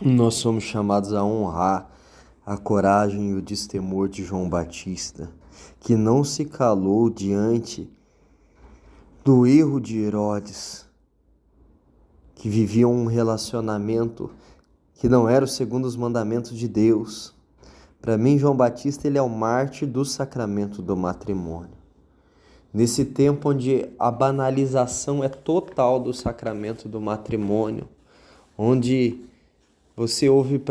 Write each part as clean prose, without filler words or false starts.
Nós somos chamados a honrar a coragem e o destemor de João Batista, que não se calou diante do erro de Herodes, que vivia um relacionamento que não era segundo os mandamentos de Deus. Para mim, João Batista ele é o mártir do sacramento do matrimônio. Nesse tempo onde a banalização é total do sacramento do matrimônio, onde você ouve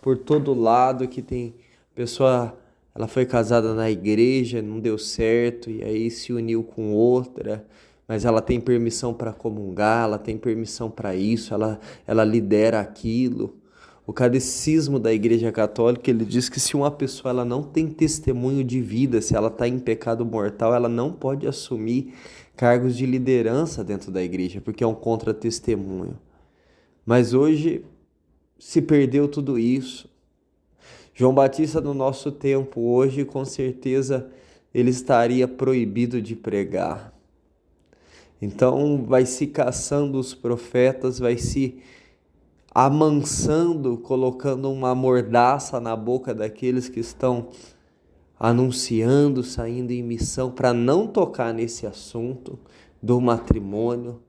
por todo lado que tem pessoa, ela foi casada na igreja, não deu certo, e aí se uniu com outra, mas ela tem permissão para comungar, ela tem permissão para isso, ela lidera aquilo. O catecismo da Igreja Católica, ele diz que se uma pessoa ela não tem testemunho de vida, se ela está em pecado mortal, ela não pode assumir cargos de liderança dentro da igreja, porque é um contra-testemunho. Mas hoje se perdeu tudo isso. João Batista no nosso tempo hoje, com certeza, ele estaria proibido de pregar. Então vai se caçando os profetas, vai se amansando, colocando uma mordaça na boca daqueles que estão anunciando, saindo em missão para não tocar nesse assunto do matrimônio,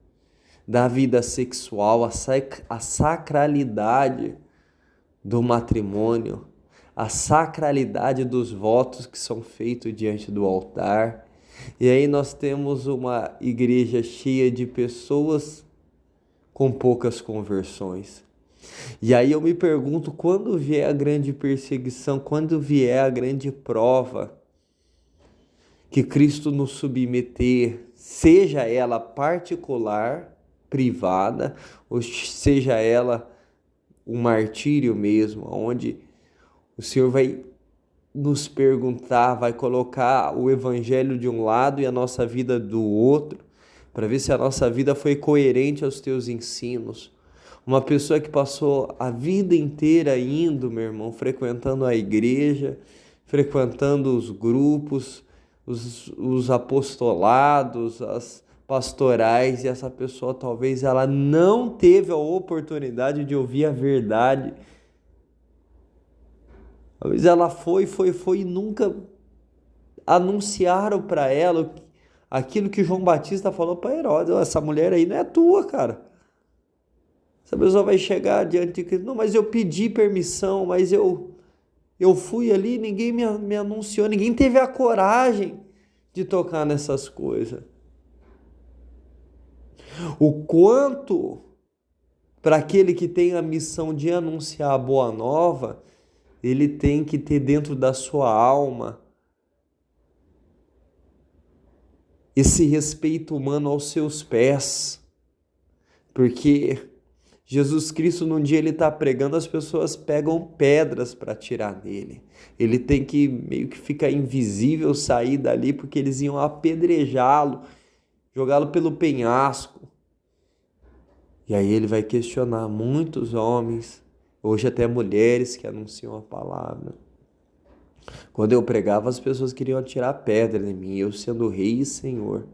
da vida sexual, a sacralidade do matrimônio, a sacralidade dos votos que são feitos diante do altar. E aí nós temos uma igreja cheia de pessoas com poucas conversões. E aí eu me pergunto, quando vier a grande perseguição, quando vier a grande prova que Cristo nos submeter, seja ela particular, privada, ou seja ela um martírio mesmo, onde o Senhor vai nos perguntar, vai colocar o evangelho de um lado e a nossa vida do outro, para ver se a nossa vida foi coerente aos teus ensinos. Uma pessoa que passou a vida inteira indo, meu irmão, frequentando a igreja, frequentando os grupos, os apostolados, as pastorais, e essa pessoa talvez ela não teve a oportunidade de ouvir a verdade. Talvez ela foi e nunca anunciaram para ela aquilo que João Batista falou para Herodes: essa mulher aí não é tua, cara. Essa pessoa vai chegar diante de Cristo: não, mas eu pedi permissão, mas eu fui ali, ninguém me anunciou, ninguém teve a coragem de tocar nessas coisas. O quanto para aquele que tem a missão de anunciar a boa nova, ele tem que ter dentro da sua alma esse respeito humano aos seus pés, porque Jesus Cristo, num dia ele está pregando, as pessoas pegam pedras para atirar nele. Ele tem que meio que ficar invisível, sair dali, porque eles iam apedrejá-lo, jogá-lo pelo penhasco. E aí ele vai questionar muitos homens, hoje até mulheres que anunciam a palavra. Quando eu pregava, as pessoas queriam atirar pedra em mim, eu sendo rei e senhor.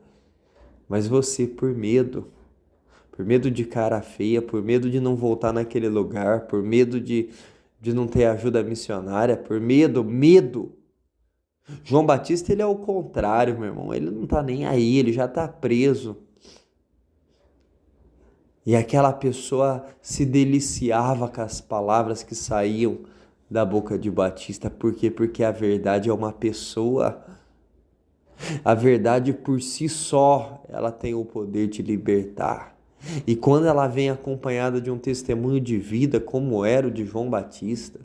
Mas você, por medo de cara feia, por medo de não voltar naquele lugar, por medo de não ter ajuda missionária, por medo. João Batista, ele é o contrário, meu irmão, ele não tá nem aí, ele já tá preso. E aquela pessoa se deliciava com as palavras que saíam da boca de Batista. Por quê? Porque a verdade é uma pessoa. A verdade por si só, ela tem o poder de libertar. E quando ela vem acompanhada de um testemunho de vida, como era o de João Batista,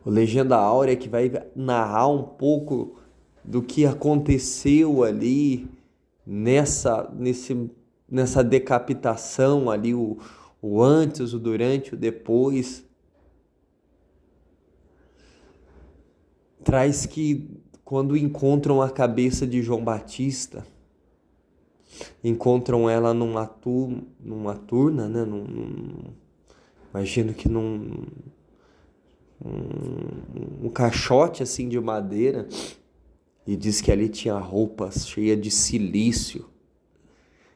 o Legenda Áurea que vai narrar um pouco do que aconteceu ali nessa decapitação ali, o antes, o durante, o depois, traz que quando encontram a cabeça de João Batista, encontram ela numa turna, né? Imagino que um caixote assim de madeira, e diz que ali tinha roupas cheias de silício.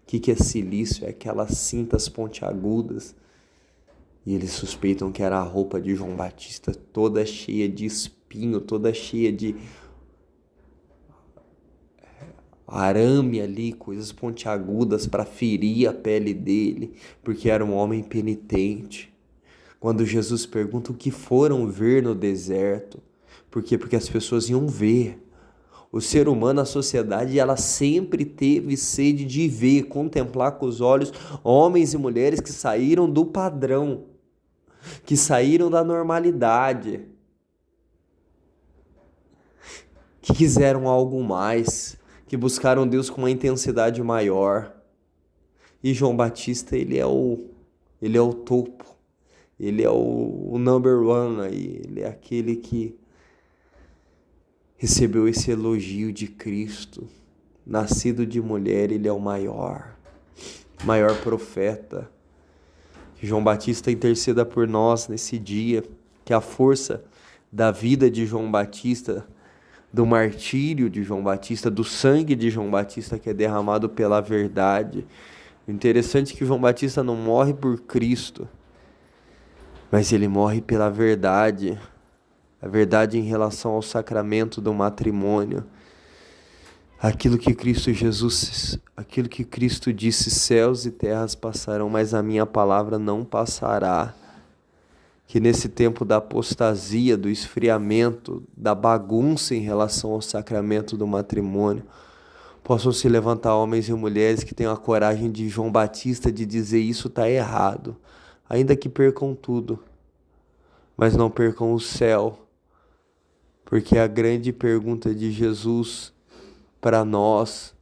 O que é silício? É aquelas cintas pontiagudas E eles suspeitam que era a roupa de João Batista, toda cheia de espinho, toda cheia de arame ali, coisas pontiagudas para ferir a pele dele, porque era um homem penitente. Quando Jesus pergunta o que foram ver no deserto, por quê? Porque as pessoas iam ver. O ser humano, a sociedade, ela sempre teve sede de ver, contemplar com os olhos homens e mulheres que saíram do padrão, que saíram da normalidade, que quiseram algo mais, que buscaram Deus com uma intensidade maior. E João Batista, ele é o topo, ele é o number one aí, ele é aquele que recebeu esse elogio de Cristo. Nascido de mulher, ele é o maior profeta. Que João Batista interceda por nós nesse dia, que a força da vida de João Batista, do martírio de João Batista, do sangue de João Batista que é derramado pela verdade. O interessante é que João Batista não morre por Cristo, mas ele morre pela verdade. A verdade em relação ao sacramento do matrimônio. Aquilo que Cristo disse, céus e terras passarão, mas a minha palavra não passará. Que nesse tempo da apostasia, do esfriamento, da bagunça em relação ao sacramento do matrimônio, possam se levantar homens e mulheres que tenham a coragem de João Batista de dizer isso está errado, ainda que percam tudo, mas não percam o céu. Porque a grande pergunta de Jesus para nós,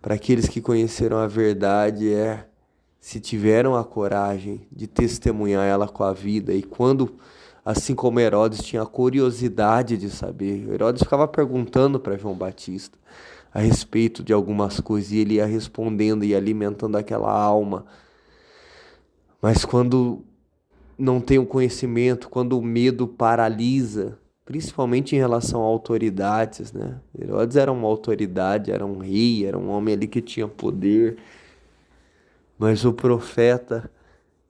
para aqueles que conheceram a verdade, é se tiveram a coragem de testemunhar ela com a vida. E quando, assim como Herodes tinha a curiosidade de saber, Herodes ficava perguntando para João Batista a respeito de algumas coisas, e ele ia respondendo e alimentando aquela alma. Mas quando não tem o conhecimento, quando o medo paralisa, principalmente em relação a autoridades, né? Herodes era uma autoridade, era um rei, era um homem ali que tinha poder. Mas o profeta,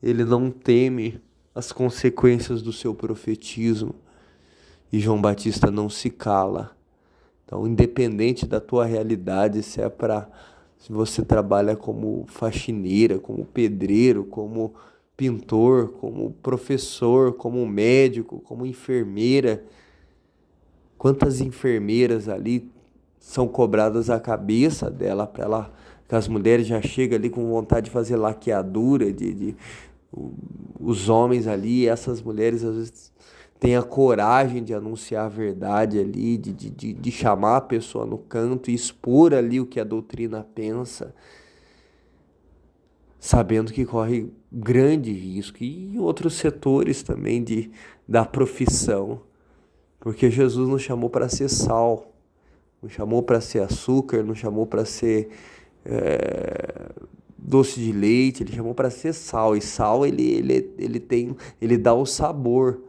ele não teme as consequências do seu profetismo. E João Batista não se cala. Então, independente da tua realidade, se você trabalha como faxineira, como pedreiro, como pintor, como professor, como médico, como enfermeira, quantas enfermeiras ali são cobradas a cabeça dela para ela, que as mulheres já chegam ali com vontade de fazer laqueadura, os homens ali, essas mulheres às vezes têm a coragem de anunciar a verdade ali, de chamar a pessoa no canto e expor ali o que a doutrina pensa, sabendo que corre grande risco, e em outros setores também da profissão. Porque Jesus nos chamou para ser sal, nos chamou para ser açúcar, nos chamou para ser doce de leite, ele chamou para ser sal. E sal, ele dá o sabor.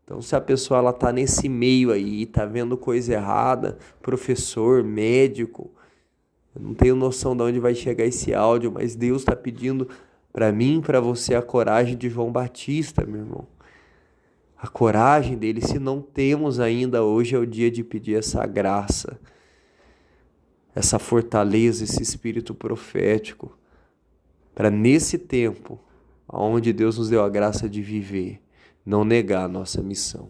Então, se a pessoa ela tá nesse meio aí, tá vendo coisa errada, professor, médico, eu não tenho noção de onde vai chegar esse áudio, mas Deus está pedindo para mim e para você a coragem de João Batista, meu irmão. A coragem dele. Se não temos ainda, hoje é o dia de pedir essa graça, essa fortaleza, esse espírito profético, para nesse tempo, onde Deus nos deu a graça de viver, não negar a nossa missão.